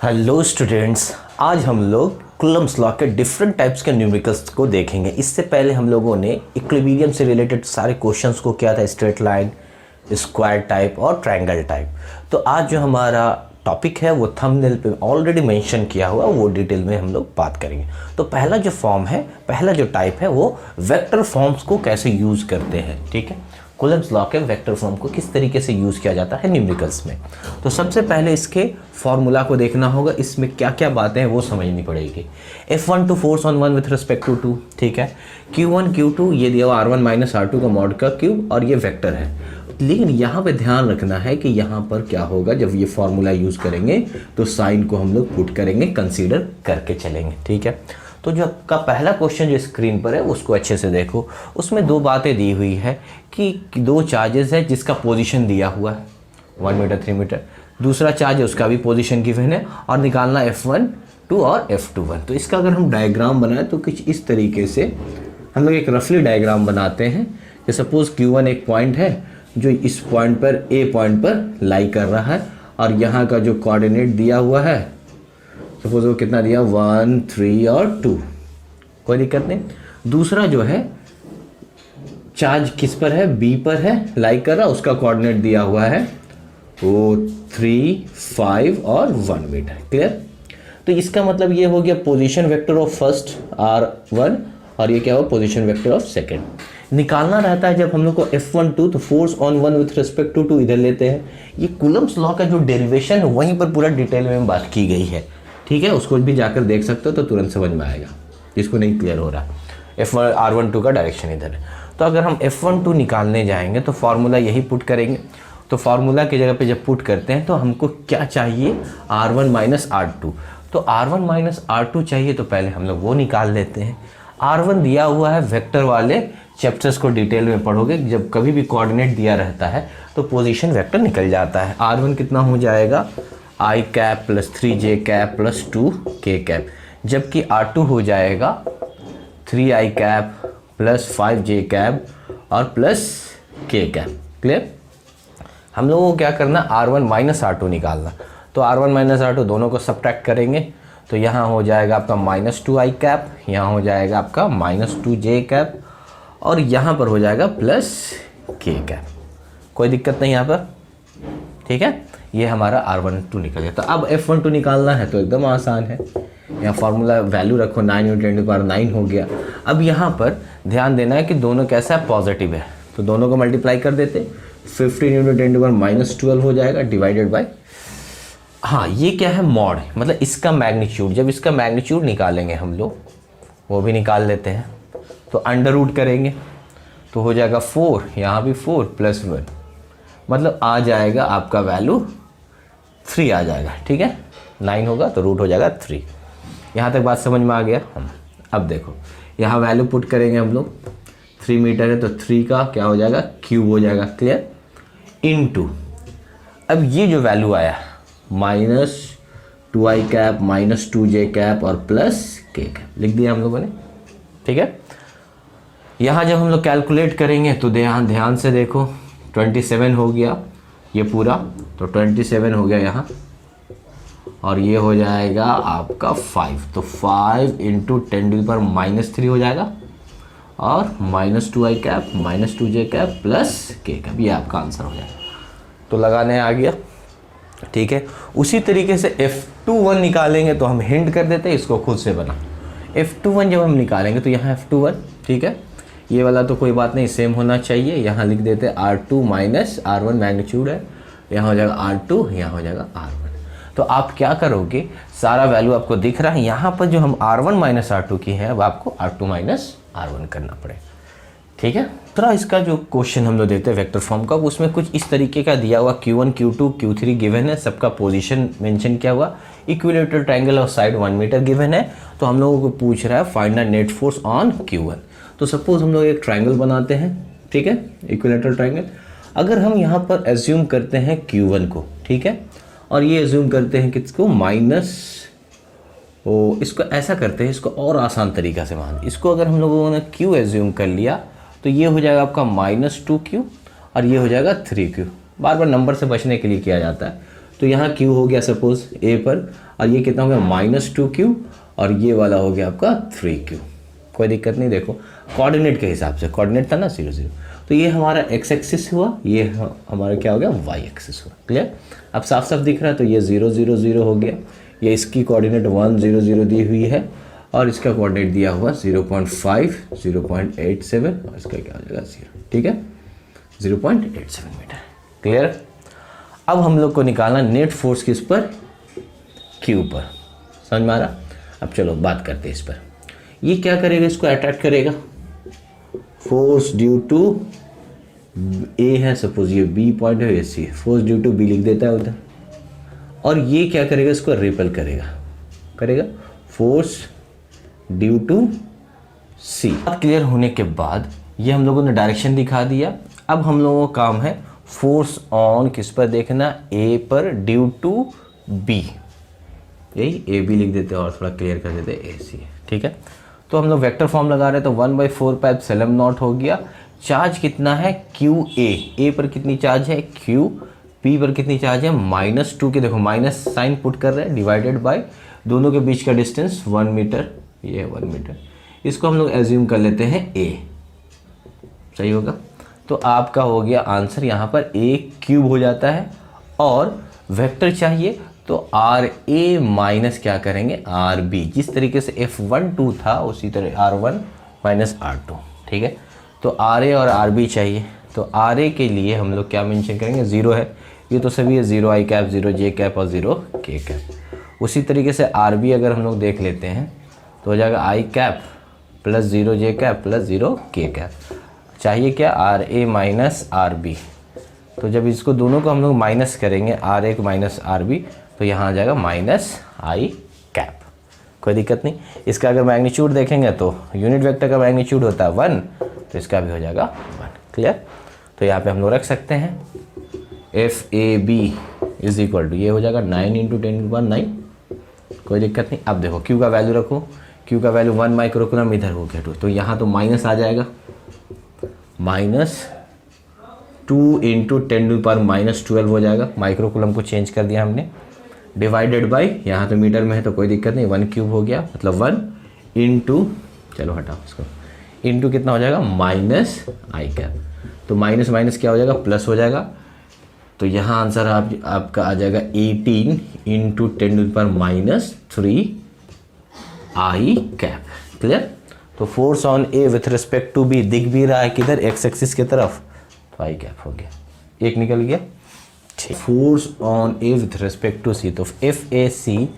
Hello students, आज हम लोग कूलम्ब्स लॉ के डिफरेंट टाइप्स के न्यूमेरिकल्स को देखेंगे। इससे पहले हम लोगों ने इक्विलिब्रियम से रिलेटेड सारे क्वेश्चंस को किया था, स्ट्रेट लाइन, स्क्वायर टाइप और ट्रायंगल टाइप। तो आज जो हमारा टॉपिक है वो थंबनेल पे ऑलरेडी मेंशन किया हुआ, वो डिटेल में हम लोग बात करेंगे। तो पहला जो फॉर्म है, पहला जो टाइप है वो वेक्टर फॉर्म्स को कैसे यूज़ करते हैं। ठीक है, कूलम्ब्स लॉ के वेक्टर फॉर्म को किस तरीके से यूज़ किया जाता है न्यूमेरिकल्स में। तो सबसे पहले इसके फॉर्मूला को देखना होगा, इसमें क्या क्या बातें हैं वो समझनी पड़ेगी। F1 two force on one with respect to 2, ठीक है। Q1 Q2 ये दिया हुआ R1 माइनस R2 का मॉड का क्यूब और ये वेक्टर है। लेकिन यहाँ पे ध्यान रखना है कि यहाँ पर क्या होगा, जब ये फॉर्मूला यूज़ करेंगे तो साइन को हम लोग पुट करेंगे, कंसीडर करके चलेंगे। ठीक है, तो जो आपका पहला क्वेश्चन जो स्क्रीन पर है उसको अच्छे से देखो। उसमें दो बातें दी हुई है कि दो चार्जेस है जिसका पोजीशन दिया हुआ है 1 मीटर 3 मीटर, दूसरा चार्ज है उसका भी पोजीशन गिवन है और निकालना F1 2 और F2 1। तो इसका अगर हम डायग्राम बनाएं तो कुछ इस तरीके से हम लोग एक रफली डायग्राम बनाते हैं कि सपोज Q1 एक पॉइंट है जो इस पॉइंट पर A पॉइंट पर लाई कर रहा है और यहाँ का जो कोऑर्डिनेट दिया हुआ है सपोज वो कितना दिया 1 3 और 2, कोई दिक्कत नहीं। दूसरा जो है चार्ज किस पर है, B पर है, लाइक कर रहा, उसका कोऑर्डिनेट दिया हुआ है वो 3 5 और 1 मीटर। क्लियर। तो इसका मतलब ये हो गया position vector of first R1 और ये क्या हुआ पोजीशन वेक्टर ऑफ सेकंड। निकालना रहता है जब हम लोग को F1 2 तो force on one with respect to 2 इधर लेते हैं। ये कूलम्ब्स लॉ का जो डेरिवेशन है वहीं पर पूरा डिटेल में बात की गई है। ठीक है, उसको भी जाकर देख सकते हो तो तुरंत समझ में आएगा जिसको नहीं क्लियर हो रहा। F1 R1 2 का डायरेक्शन इधर है। तो अगर हम F1 2 निकालने जाएंगे तो फार्मूला यही पुट करेंगे। तो फार्मूला की जगह पे जब पुट करते हैं तो हमको क्या चाहिए, R1 माइनस R2। तो R1 माइनस R2 चाहिए तो पहले हम लोग वो निकाल लेते हैं। R1 दिया हुआ है, वेक्टर वाले चैप्टर्स को डिटेल में पढ़ोगे, जब कभी भी कोऑर्डिनेट दिया रहता है तो पोजीशन वेक्टर निकल जाता है। R1 कितना हो जाएगा I cap plus 3j cap plus 2k cap, जबकि R2 हो जाएगा 3I cap plus 5j cap और प्लस k कैप। क्लियर। हम लोगों को क्या करना, R1 माइनस R2 निकालना। तो R1 माइनस R2 दोनों को सब्ट्रैक्ट करेंगे तो यहाँ हो जाएगा आपका माइनस 2I कैप, यहाँ हो जाएगा आपका माइनस 2j कैप और यहाँ पर हो जाएगा प्लस k कैप। कोई दिक्कत नहीं यहाँ पर। ठीक है, ये हमारा R1 2 निकल गया। तो अब F1 2 निकालना है तो एकदम आसान है, यहाँ फार्मूला वैल्यू रखो 9 × 10⁻⁹ हो गया। अब यहाँ पर ध्यान देना है कि दोनों कैसा है, पॉजिटिव है, तो दोनों को मल्टीप्लाई कर देते। 15 × 10⁻⁻12 हो जाएगा डिवाइडेड बाय, हाँ ये क्या है मॉड, मतलब इसका मैग्नीट्यूड। जब इसका मैग्नीट्यूड निकालेंगे हम लोग, वो भी निकाल लेते हैं, तो अंडर रूट करेंगे तो हो जाएगा 4, यहाँ भी 4 प्लस 1, मतलब आ जाएगा आपका वैल्यू 3 आ जाएगा। ठीक है, 9 होगा तो रूट हो जाएगा 3। यहाँ तक बात समझ में आ गया। अब देखो यहाँ वैल्यू पुट करेंगे हम लोग, 3 मीटर है तो 3 का क्या हो जाएगा क्यूब हो जाएगा। क्लियर। इनटू अब ये जो वैल्यू आया minus 2I cap minus 2j cap और प्लस k कैप लिख दिया हम लोगों ने। ठीक है, यहाँ जब हम लोग कैलकुलेट करेंगे तो ध्यान से देखो 27 हो गया ये पूरा, तो 27 हो गया यहाँ और ये हो जाएगा आपका 5, तो 5 × 10⁻³ हो जाएगा और minus 2I cap minus 2j cap plus k cap, ये आपका आंसर हो जाएगा। तो लगाने आ गया। ठीक है, उसी तरीके से F21 निकालेंगे तो हम हिंट कर देते हैं, इसको खुद से बना। F21 जब हम निकालेंगे तो यहाँ F21, ठीक है, ये वाला तो कोई बात नहीं, सेम होना चाहिए। यहाँ लिख देते हैं R2 माइनस R1 मैग्नीट्यूड है, यहाँ हो जाएगा R2, यहाँ हो जाएगा R1। तो आप क्या करोगे, सारा वैल्यू आपको दिख रहा है, यहाँ पर जो हम R1 माइनस R2 की है वो आपको R2 माइनस R1 करना पड़ेगा। ठीक है, दूसरा इसका जो क्वेश्चन हम लोग देखते हैं वेक्टर फॉर्म का, उसमें कुछ इस तरीके का दिया हुआ Q1 Q2 Q3 गिवन है, सबका पोजीशन मेंशन किया हुआ, इक्विलेटरल ट्रायंगल और साइड 1 मीटर गिवन है। तो हम लोगों को पूछ रहा है find the net force on Q1। तो सपोज हम लोग एक ट्रायंगल बनाते हैं, ठीक है, इक्विलेटरल ट्रायंगल। अगर हम यहाँ पर एज्यूम करते हैं Q1 को, ठीक है, और ये एज्यूम करते हैं किसको, माइनस, इसको ऐसा करते हैं, इसको और आसान तरीका से मान, इसको अगर हम लोगों ने Q एज्यूम कर लिया तो ये हो जाएगा आपका -2Q और ये हो जाएगा 3Q। बार बार नंबर से बचने के लिए किया जाता है। तो यहाँ Q हो गया सपोज A पर, और ये कितना हो गया -2Q, और ये वाला हो गया आपका 3Q। कोई दिक्कत नहीं। देखो कोऑर्डिनेट के हिसाब से, कोऑर्डिनेट था ना 0 0, तो ये हमारा x एक्सिस हुआ, ये हमारा क्या हो गया y एक्सिस हुआ। क्लियर? अब साफ साफ दिख रहा है। तो ये 0 0 0 हो गया, ये इसकी कोऑर्डिनेट 1 0 0 दी हुई है, और इसका कोऑर्डिनेट दिया हुआ 0.5 0.87, और इसका क्या हो जाएगा 0। ठीक है, 0.87 मीटर। क्लियर? अब हम लोग को निकालना नेट फोर्स किस पर, Q पर। समझ में आ रहा? अब चलो बात करते हैं इस पर। ये क्या करेगा, इसको अट्रैक्ट करेगा। फोर्स ड्यू टू A है, सपोज ये B पॉइंट है, ये C है, फोर्स ड्यू टू B लिख देता है उधर। और ये क्या करेगा, इसको रिपेल करेगा फोर्स ड्यू टू C। बात क्लियर होने के बाद ये हम लोगों ने डायरेक्शन दिखा दिया। अब हम लोगों का काम है फोर्स ऑन किस पर देखना, A पर ड्यू टू B। यही AB लिख देते हैं और थोड़ा क्लियर कर देते हैं AC। ठीक है, तो हम लोग वेक्टर फॉर्म लगा रहे हैं, तो 1/4πε0 हो गया। चार्ज कितना है QA, A पर कितनी चार्ज है Q, P पर कितनी चार्ज है -2 के, देखो माइनस साइन पुट कर रहे हैं, डिवाइडेड बाय दोनों के बीच का डिस्टेंस 1 मीटर, ये है 1 मीटर। इसको हम लोग एज्यूम कर लेते हैं A। सही होगा? तो आपका हो गया आंसर यहाँ पर A³ हो जाता है। और वेक्टर चाहिए तो RA माइनस क्या करेंगे RB, जिस तरीके से F12 था उसी तरह R1 माइनस R2। ठीक है, तो RA और RB चाहिए, तो RA के लिए हम लोग क्या मेंशन करेंगे, 0 है, ये तो सभी है, 0 I कैप, 0 J कैप और 0 K कैप। उसी तरीके से RB अगर हम लोग देख लेते हैं तो हो जाएगा I cap plus 0 J cap plus 0 K cap. चाहिए क्या RA माइनस RB, तो जब इसको दोनों को हम लोग माइनस करेंगे RA को माइनस RB, तो यहाँ आ जाएगा माइनस I कैप। कोई दिक्कत नहीं। इसका अगर मैग्नीट्यूड देखेंगे तो यूनिट वेक्टर का मैग्नीट्यूड होता है 1, तो इसका भी हो जाएगा 1। क्लियर? तो यहाँ पे हम लोग रख सकते हैं FAB इज इक्वल टू, ये हो जाएगा 9 × 10⁻⁹। कोई दिक्कत नहीं। अब देखो Q का वैल्यू रखो, Q का वैल्यू 1 माइक्रोकूलम, इधर हो गया 2, तो यहाँ तो माइनस आ जाएगा, -2 × 10⁻12 हो जाएगा। माइक्रोकूलम को चेंज कर दिया हमने, डिवाइडेड बाय, यहाँ तो मीटर में है तो कोई दिक्कत नहीं, 1³ हो गया, मतलब 1 × चलो हटाओ इसको, इंटू कितना हो जाएगा -I कैप। तो माइनस माइनस क्या हो जाएगा, प्लस हो जाएगा। तो यहाँ आंसर आपका आ जाएगा 18 × 10⁻³ I कैप। क्लियर? तो force on A with respect to B दिख भी रहा है किधर, एक्स एक्सिस की तरफ, तो I कैप हो गया, एक निकल गया। ठीक, force on A with respect to C, तो FAC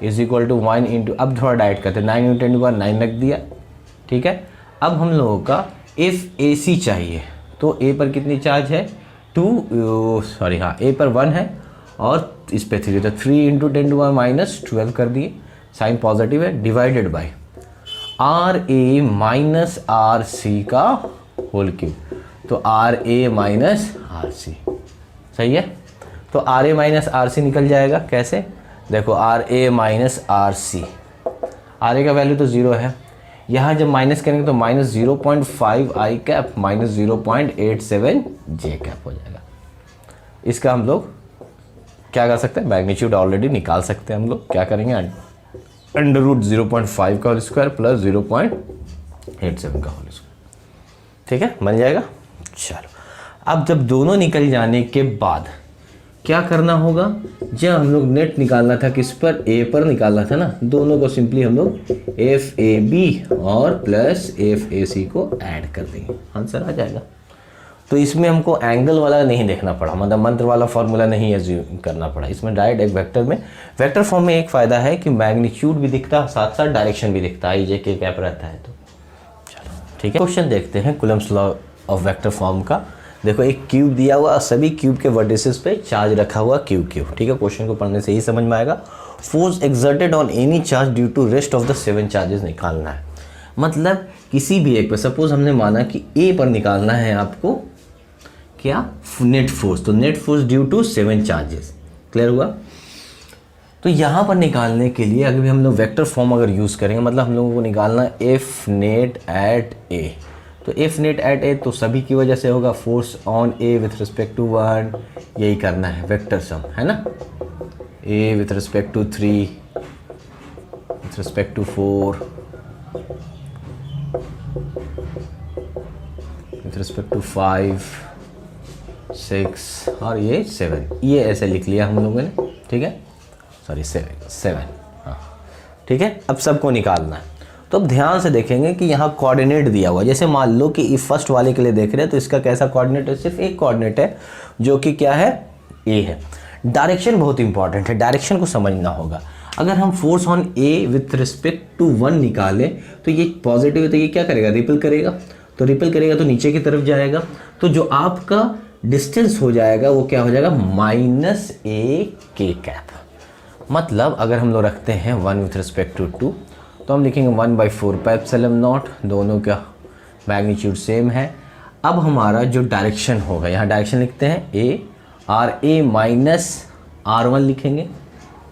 इज इक्वल टू 1 × अब थोड़ा डाइट करते हैं, 9 × 10⁻9 रख दिया। ठीक है, अब हम लोगों का FAC चाहिए, तो A पर कितनी चार्ज है 2, सॉरी हाँ A पर 1 है और इस पे 3, तो 3 × 10⁻12 कर दिए, साइन पॉजिटिव है, divided by RA minus RC का होल क्यूब, तो RA माइनस RC। सही है, तो RA माइनस RC निकल जाएगा। कैसे? देखो RA माइनस RC, RA का वैल्यू तो 0 है, यहाँ जब माइनस करेंगे तो -0.5 I कैप -0.87 J कैप हो जाएगा। इसका हम लोग क्या कर सकते हैं, मैग्नीट्यूड ऑलरेडी निकाल सकते हैं हम लोग। क्या करेंगे, √0.5 का होल स्क्वायर प्लस 0.87 का होल स्क्वायर। ठीक है, बन जाएगा। चलो, अब जब दोनों निकल जाने के बाद क्या करना होगा, जब हम लोग नेट निकालना था किस पर, A पर निकालना था ना, दोनों को सिंपली हम लोग FAB और प्लस FAC को ऐड कर देंगे, आंसर आ जाएगा। तो इसमें हमको एंगल वाला नहीं देखना पड़ा, मतलब मंत्र वाला फॉर्मूला नहीं एज्यूम करना पड़ा, इसमें डायरेक्ट एक वेक्टर में, वेक्टर फॉर्म में एक फ़ायदा है कि मैग्नीट्यूड भी दिखता है, साथ साथ डायरेक्शन भी दिखता है, I J K कैप रहता है। तो चलो ठीक है, क्वेश्चन देखते हैं Coulomb's law of vector form का। देखो एक क्यूब दिया हुआ और सभी क्यूब के वर्टिसेस पे चार्ज रखा हुआ क्यूब। ठीक है, क्वेश्चन को पढ़ने से ही समझ में आएगा। Force exerted on any charge due to rest of the 7 charges निकालना है, मतलब किसी भी एक पे, सपोज हमने माना कि A पर निकालना है आपको क्या, नेट फोर्स, तो net force due to 7 charges. Clear हुआ? तो यहाँ पर निकालने के लिए अगर हम लोग वेक्टर फॉर्म अगर यूज़ करेंगे, मतलब हम लोगों को निकालना F नेट एट A, तो एफ नेट एट ए तो सभी की वजह से होगा, force on A with respect to 1, यही करना है, वेक्टर सम है ना, A with respect to 3, with respect to 4, with respect to 5, 6 और ये 7, ये ऐसे लिख लिया हम लोगों ने, ठीक है, सॉरी 7, हाँ ठीक है। अब सबको निकालना है, तो अब ध्यान से देखेंगे कि यहाँ कोऑर्डिनेट दिया हुआ है। जैसे मान लो कि इस फर्स्ट वाले के लिए देख रहे हैं तो इसका कैसा कोऑर्डिनेट है, सिर्फ एक कोऑर्डिनेट है जो कि क्या है, ए है। डायरेक्शन बहुत इंपॉर्टेंट है, डायरेक्शन को समझना होगा। अगर हम force on A with respect to 1 निकालें तो ये पॉजिटिव है, तो ये क्या करेगा, रिपल करेगा, तो रिपल करेगा तो नीचे की तरफ जाएगा, तो जो आपका डिस्टेंस हो जाएगा वो क्या हो जाएगा, माइनस ए के कैप। मतलब अगर हम लोग रखते हैं 1 विथ रिस्पेक्ट टू 2 तो हम लिखेंगे 1/4πε0, दोनों का मैग्नीट्यूड सेम है। अब हमारा जो डायरेक्शन होगा, यहाँ डायरेक्शन लिखते हैं A R A minus R1 लिखेंगे,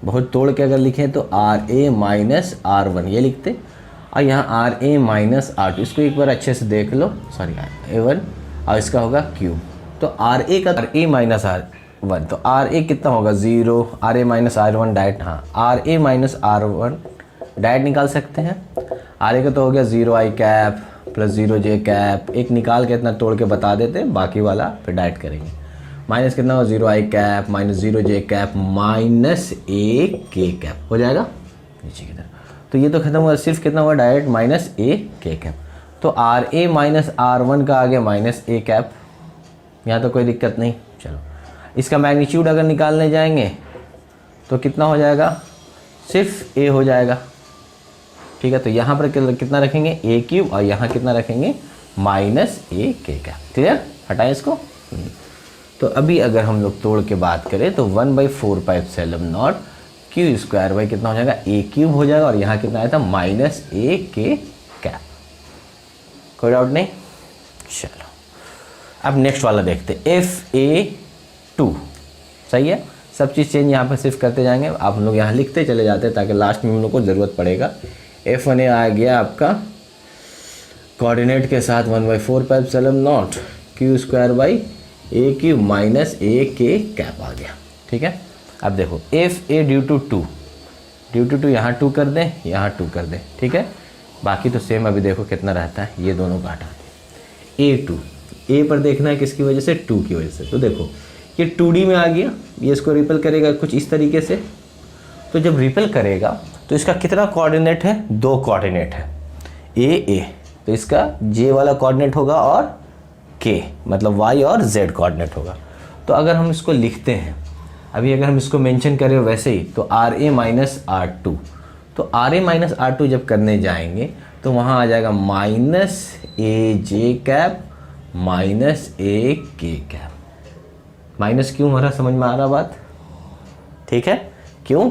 बहुत तोड़ के अगर लिखें तो आर ए माइनस R1 ये लिखते, और यहाँ आर ए माइनस R2, इसको एक बार अच्छे से देख लो, सॉरी A1, और इसका होगा क्यूब, तो आर ए का आर ए माइनस R1, तो आर ए कितना होगा 0, R A minus R1 direct, हाँ R A minus R1 direct निकाल सकते हैं। आर ए का तो हो गया 0i cap plus 0j cap, एक निकाल के इतना तोड़ के बता देते हैं, बाकी वाला फिर डायरेक्ट करेंगे। माइनस कितना होगा 0i cap minus 0j cap minus A K cap हो जाएगा नीचे की तरफ, तो ये तो खत्म हुआ, सिर्फ कितना हुआ direct minus A K cap, तो आर ए माइनस R1 का आ गया माइनस ए कैप, यहाँ तो कोई दिक्कत नहीं। चलो इसका मैग्नीट्यूड अगर निकालने जाएंगे तो कितना हो जाएगा, सिर्फ ए हो जाएगा, ठीक है। तो यहाँ पर कितना रखेंगे ए क्यूब, और यहाँ कितना रखेंगे minus A K cap, clear, हटाएं इसको। तो अभी अगर हम लोग तोड़ के बात करें तो 1/4πε0 क्यू स्क्वायर बाई कितना हो जाएगा, ए क्यूब हो जाएगा, और यहाँ कितना आया था माइनस ए के कैप, कोई डाउट नहीं। चलो अब नेक्स्ट वाला देखते, FA2, सही है, सब चीज़ चेंज यहाँ पर सिर्फ करते जाएंगे, आप लोग यहाँ लिखते चले जाते हैं ताकि लास्ट में हम लोग को ज़रूरत पड़ेगा। F1A आ गया आपका कोऑर्डिनेट के साथ 1/4πε0 Q square by A cube minus A K cap आ गया, ठीक है। अब देखो FA ड्यू टू 2 यहाँ 2 कर दें, यहाँ 2 कर दें, ठीक है, बाकी तो सेम। अभी देखो कितना रहता है, ये दोनों का हटा दें। A2 ए पर देखना है किसकी वजह से, 2 की वजह से, तो देखो ये 2D में आ गया, ये इसको रिपल करेगा कुछ इस तरीके से, तो जब रिपल करेगा तो इसका कितना कोऑर्डिनेट है, 2 कोऑर्डिनेट है, ए, तो इसका J वाला कोऑर्डिनेट होगा और K मतलब Y और Z कोऑर्डिनेट होगा। तो अगर हम इसको लिखते हैं, अभी अगर हम इसको मेंशन करें वैसे ही, तो RA माइनस R2, तो RA माइनस R2 जब करने जाएंगे तो वहाँ आ जाएगा minus AJ cap minus A K cap. Minus क्यों हो रहा, समझ में आ रहा बात, ठीक है, क्यों,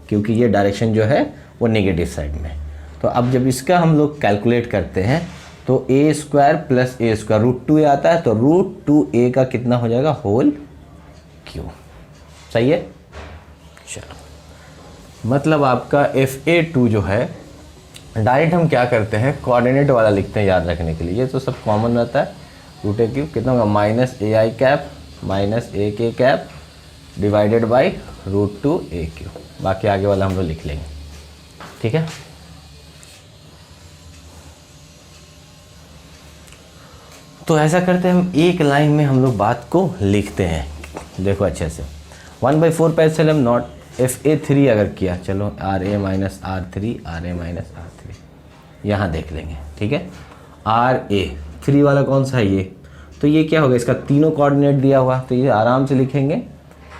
क्योंकि ये डायरेक्शन जो है वो नेगेटिव साइड में। तो अब जब इसका हम लोग कैलकुलेट करते हैं तो ए स्क्वायर प्लस ए स्क्वायर √2a आता है, तो √2a का कितना हो जाएगा, होल क्यू, सही है। चलो मतलब आपका FA2 जो है डायरेक्ट हम क्या करते हैं, कोऑर्डिनेट वाला लिखते हैं याद रखने के लिए, ये तो सब कॉमन रहता है, √a क्यूब कितना होगा minus AI cap minus A K cap divided by √2a cube, बाकी आगे वाला हम लोग लिख लेंगे, ठीक है। तो ऐसा करते हैं हम, एक लाइन में हम लोग बात को लिखते हैं, देखो अच्छे से 1/4πε0 FA3 अगर किया, चलो RA minus R3 RA minus R3 यहाँ देख लेंगे, ठीक है। RA3 वाला कौन सा है ये, तो ये क्या होगा, इसका तीनों कोऑर्डिनेट दिया हुआ, तो ये आराम से लिखेंगे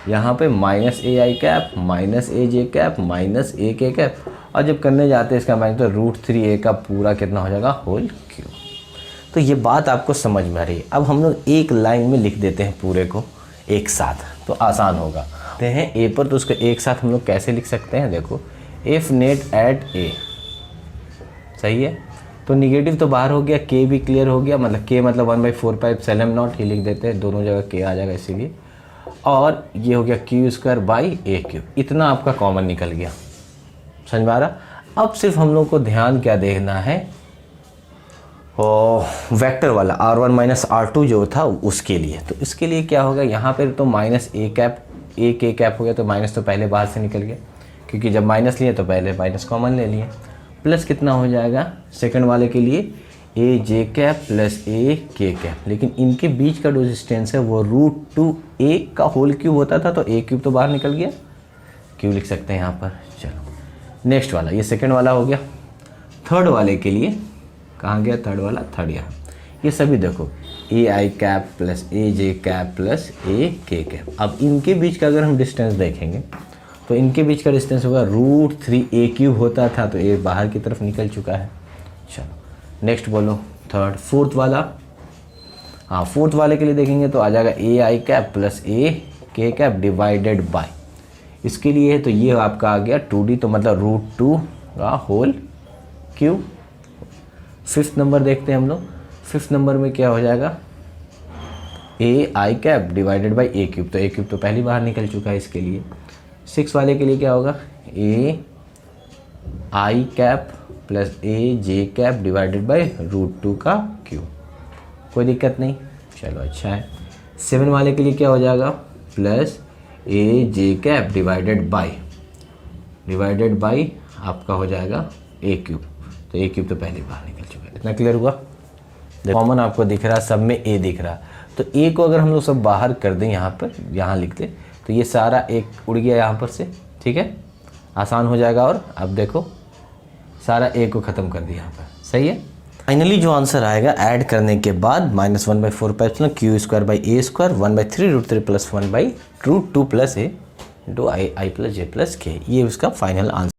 यहाँ पे minus AI cap minus AJ cap minus AK cap, और जब करने जाते हैं इसका माइनस तो √3a का पूरा कितना हो जाएगा, होल क्यूब। तो ये बात आपको समझ में आ रही है। अब हम लोग एक लाइन में लिख देते हैं पूरे को एक साथ, तो आसान होगा। देखते हैं ए पर, तो उसको एक साथ हम लोग कैसे लिख सकते हैं, देखो एफ नेट एट ए, सही है, तो निगेटिव तो बाहर हो गया, के भी क्लियर हो गया, मतलब के मतलब 1/4πε0 ही लिख देते हैं, दोनों जगह के आ जाएगा इसीलिए, और ये हो गया Q square by A cube, इतना आपका कॉमन निकल गया, समझ में आ रहा। अब सिर्फ हम लोग को ध्यान क्या देखना है, और वेक्टर वाला R1 माइनस R2 जो था उसके लिए, तो इसके लिए क्या होगा, यहाँ पर तो माइनस ए कैप हो गया, तो माइनस तो पहले बाहर से निकल गया, क्योंकि जब माइनस लिए तो पहले माइनस कॉमन ले लिए। प्लस कितना हो जाएगा सेकंड वाले के लिए, ए जे कैप प्लस ए के कैप, लेकिन इनके बीच का जो डिस्टेंस है वो √2a का होल क्यूब होता था, तो ए क्यूब तो बाहर निकल गया, क्यों लिख सकते हैं यहाँ पर। चलो नेक्स्ट वाला, ये सेकंड वाला हो गया। थर्ड वाले के लिए कहाँ गया थर्ड वाला, थर्ड यहाँ। ये सभी देखो ए I cap plus A J cap plus A K cap. अब इनके बीच का अगर हम डिस्टेंस देखेंगे तो इनके बीच का डिस्टेंस होगा √3a³ होता था, तो ए बाहर की तरफ निकल चुका है। चलो नेक्स्ट बोलो थर्ड, फोर्थ वाला। हाँ फोर्थ वाले के लिए देखेंगे तो आ जाएगा A I cap plus A K cap divided by, इसके लिए है तो ये आपका आ गया 2d, तो मतलब √2 का होल क्यूब। फिफ्थ नंबर देखते हैं हम लोग, फिफ्थ नंबर में क्या हो जाएगा, A I cap divided by A cube, तो ए क्यूब तो पहले बाहर निकल चुका है इसके लिए। सिक्स वाले के लिए क्या होगा, A I cap plus A J cap divided by √2 का क्यूब, कोई दिक्कत नहीं, चलो अच्छा है। सेवन वाले के लिए क्या हो जाएगा, plus A J cap divided by आपका हो जाएगा ए क्यूब, तो ए क्यूब तो पहले बाहर निकल चुका है। इतना क्लियर हुआ, कॉमन आपको दिख रहा है, सब में ए दिख रहा, तो ए को अगर हम लोग सब बाहर कर दें यहाँ पर, यहाँ लिख दें, तो ये सारा एक उड़ गया यहाँ पर से, ठीक है, आसान हो जाएगा। और अब देखो सारा ए को ख़त्म कर दिया यहाँ पर, सही है। फाइनली जो आंसर आएगा ऐड करने के बाद -1/4 q² by a² 1/3√3 + 1/√2 + a × i+ j + k, ये उसका फाइनल आंसर।